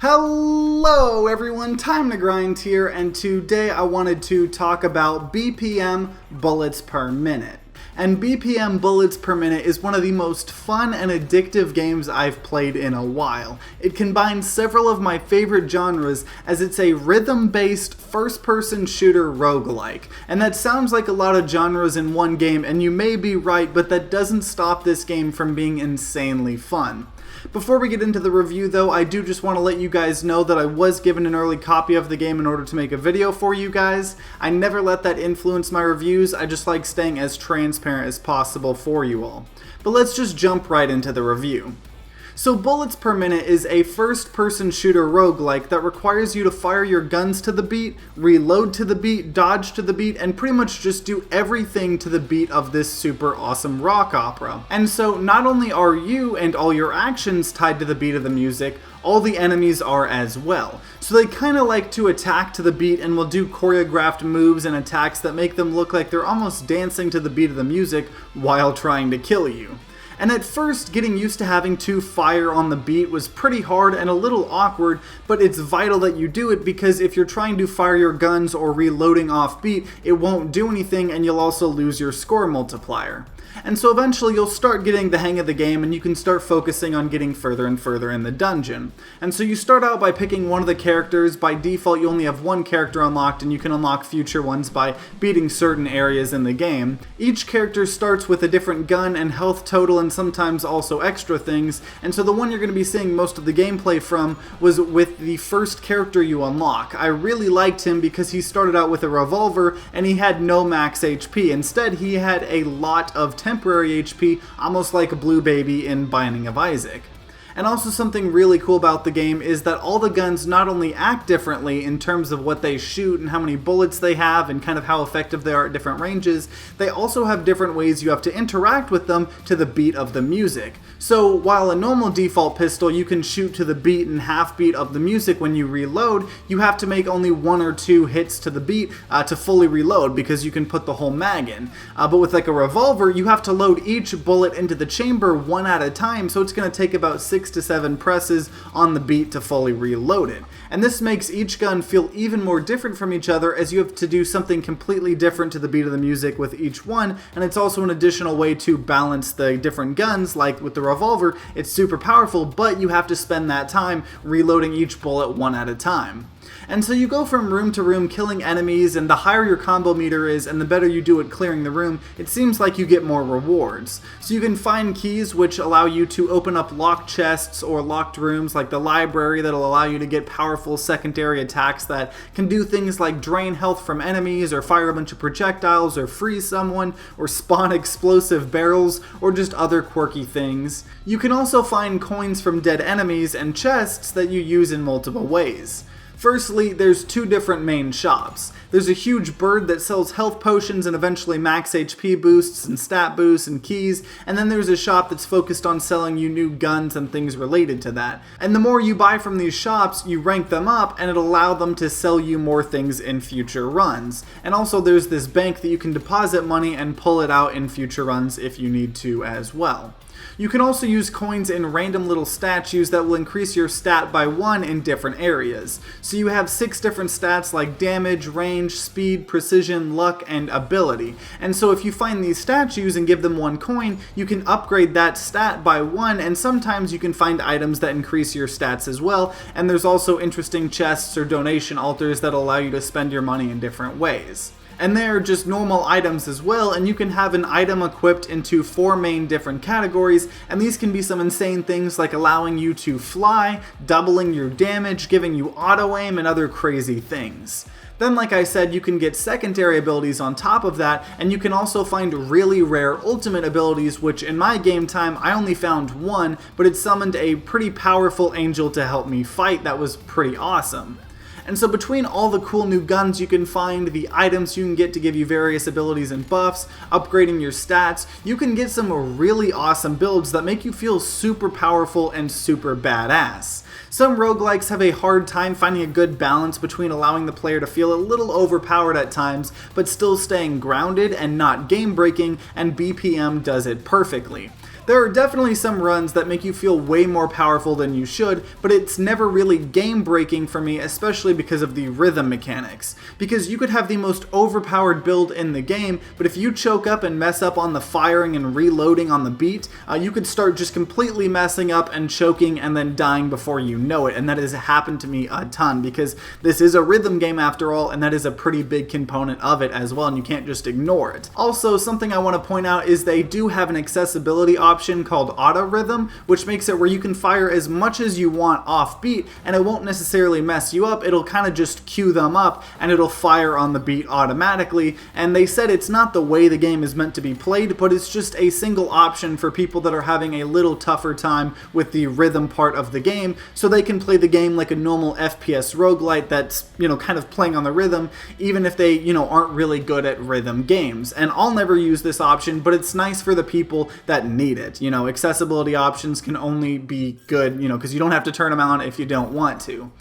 Hello everyone, Time to Grind here, and today I wanted to talk about BPM, bullets per minute. And BPM bullets per minute is one of the most fun and addictive games I've played in a while. It combines several of my favorite genres as it's a rhythm-based first-person shooter roguelike. And that sounds like a lot of genres in one game, and you may be right, but that doesn't stop this game from being insanely fun. Before we get into the review though, I do just want to let you guys know that I was given an early copy of the game in order to make a video for you guys. I never let that influence my reviews, I just like staying as transparent as possible for you all. But let's just jump right into the review. So Bullets Per Minute is a first-person shooter roguelike that requires you to fire your guns to the beat, reload to the beat, dodge to the beat, and pretty much just do everything to the beat of this super awesome rock opera. And so not only are you and all your actions tied to the beat of the music, all the enemies are as well. So they kind of like to attack to the beat and will do choreographed moves and attacks that make them look like they're almost dancing to the beat of the music while trying to kill you. And at first, getting used to having to fire on the beat was pretty hard and a little awkward, but it's vital that you do it because if you're trying to fire your guns or reloading off beat, it won't do anything and you'll also lose your score multiplier. And so eventually you'll start getting the hang of the game and you can start focusing on getting further and further in the dungeon. And so you start out by picking one of the characters. By default you only have one character unlocked and you can unlock future ones by beating certain areas in the game. Each character starts with a different gun and health total and sometimes also extra things, and so the one you're going to be seeing most of the gameplay from was with the first character you unlock. I really liked him because he started out with a revolver and he had no max HP. Instead he had a lot of temporary HP, almost like a Blue Baby in Binding of Isaac. And also something really cool about the game is that all the guns not only act differently in terms of what they shoot and how many bullets they have and kind of how effective they are at different ranges, they also have different ways you have to interact with them to the beat of the music. So while a normal default pistol you can shoot to the beat and half beat of the music when you reload, you have to make only one or two hits to the beat to fully reload because you can put the whole mag in. But with like a revolver, you have to load each bullet into the chamber one at a time, so it's going to take about 6 to 7 presses on the beat to fully reload it. And this makes each gun feel even more different from each other as you have to do something completely different to the beat of the music with each one, and it's also an additional way to balance the different guns. Like with the revolver, it's super powerful, but you have to spend that time reloading each bullet one at a time. And so you go from room to room killing enemies, and the higher your combo meter is and the better you do at clearing the room, it seems like you get more rewards. So you can find keys which allow you to open up locked chests or locked rooms like the library that'll allow you to get powerful secondary attacks that can do things like drain health from enemies or fire a bunch of projectiles or freeze someone or spawn explosive barrels or just other quirky things. You can also find coins from dead enemies and chests that you use in multiple ways. Firstly, there's two different main shops. There's a huge bird that sells health potions and eventually max HP boosts and stat boosts and keys, and then there's a shop that's focused on selling you new guns and things related to that. And the more you buy from these shops, you rank them up and it'll allow them to sell you more things in future runs. And also there's this bank that you can deposit money and pull it out in future runs if you need to as well. You can also use coins in random little statues that will increase your stat by 1 in different areas. So you have 6 different stats like damage, range, speed, precision, luck, and ability. And so if you find these statues and give them 1 coin, you can upgrade that stat by 1, and sometimes you can find items that increase your stats as well, and there's also interesting chests or donation altars that allow you to spend your money in different ways. And they're just normal items as well, and you can have an item equipped into 4 main different categories, and these can be some insane things like allowing you to fly, doubling your damage, giving you auto aim, and other crazy things. Then, like I said, you can get secondary abilities on top of that, and you can also find really rare ultimate abilities, which in my game time I only found one, but it summoned a pretty powerful angel to help me fight that was pretty awesome. And so between all the cool new guns you can find, the items you can get to give you various abilities and buffs, upgrading your stats, you can get some really awesome builds that make you feel super powerful and super badass. Some roguelikes have a hard time finding a good balance between allowing the player to feel a little overpowered at times, but still staying grounded and not game-breaking, and BPM does it perfectly. There are definitely some runs that make you feel way more powerful than you should, but it's never really game-breaking for me, especially because of the rhythm mechanics. Because you could have the most overpowered build in the game, but if you choke up and mess up on the firing and reloading on the beat, you could start just completely messing up and choking and then dying before you know it, and that has happened to me a ton, because this is a rhythm game after all, and that is a pretty big component of it as well, and you can't just ignore it. Also, something I want to point out is they do have an accessibility option called auto rhythm, which makes it where you can fire as much as you want off beat and it won't necessarily mess you up. It'll kind of just cue them up and it'll fire on the beat automatically, and they said it's not the way the game is meant to be played, but it's just a single option for people that are having a little tougher time with the rhythm part of the game, so they can play the game like a normal FPS roguelite that's, kind of playing on the rhythm, even if they, aren't really good at rhythm games. And I'll never use this option, but it's nice for the people that need it. Accessibility options can only be good, because you don't have to turn them on if you don't want to.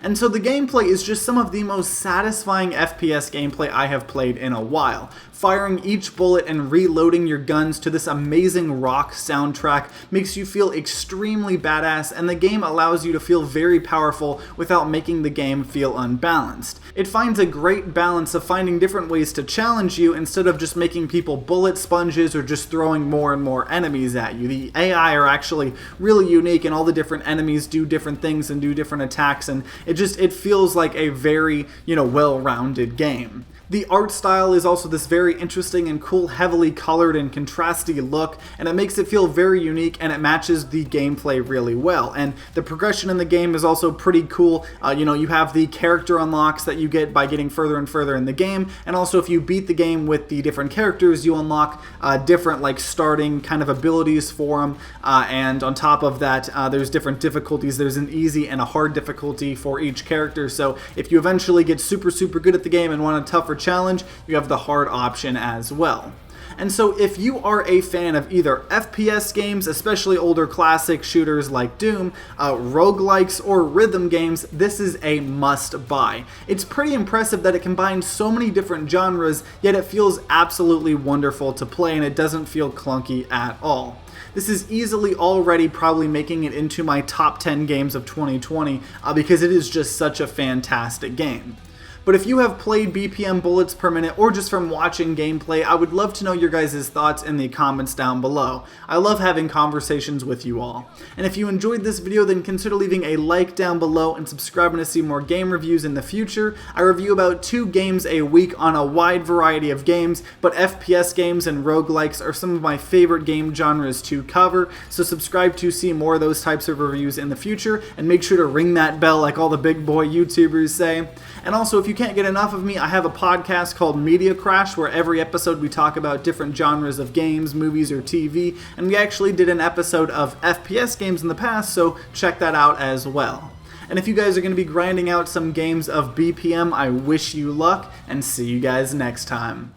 And so the gameplay is just some of the most satisfying FPS gameplay I have played in a while. Firing each bullet and reloading your guns to this amazing rock soundtrack makes you feel extremely badass, and the game allows you to feel very powerful without making the game feel unbalanced. It finds a great balance of finding different ways to challenge you instead of just making people bullet sponges or just throwing more and more enemies at you. The AI are actually really unique, and all the different enemies do different things and do different attacks, and it feels like a very, well-rounded game. The art style is also this very interesting and cool, heavily colored and contrasty look, and it makes it feel very unique, and it matches the gameplay really well. And the progression in the game is also pretty cool. You have the character unlocks that you get by getting further and further in the game, and also if you beat the game with the different characters, you unlock different starting kind of abilities for them, and on top of that, there's different difficulties. There's an easy and a hard difficulty for each character, so if you eventually get super good at the game and want a tougher challenge, you have the hard option as well. And so if you are a fan of either FPS games, especially older classic shooters like Doom, roguelikes, or rhythm games, this is a must buy. It's pretty impressive that it combines so many different genres, yet it feels absolutely wonderful to play, and it doesn't feel clunky at all. This is easily already probably making it into my top 10 games of 2020 because it is just such a fantastic game. But if you have played BPM bullets per minute or just from watching gameplay, I would love to know your guys' thoughts in the comments down below. I love having conversations with you all. And if you enjoyed this video, then consider leaving a like down below and subscribing to see more game reviews in the future. I review about 2 games a week on a wide variety of games, but FPS games and roguelikes are some of my favorite game genres to cover, so subscribe to see more of those types of reviews in the future, and make sure to ring that bell like all the big boy YouTubers say. And also, if you can't get enough of me, I have a podcast called Media Crash, where every episode we talk about different genres of games, movies, or TV, and we actually did an episode of FPS games in the past, so check that out as well. And if you guys are going to be grinding out some games of BPM, I wish you luck, and see you guys next time.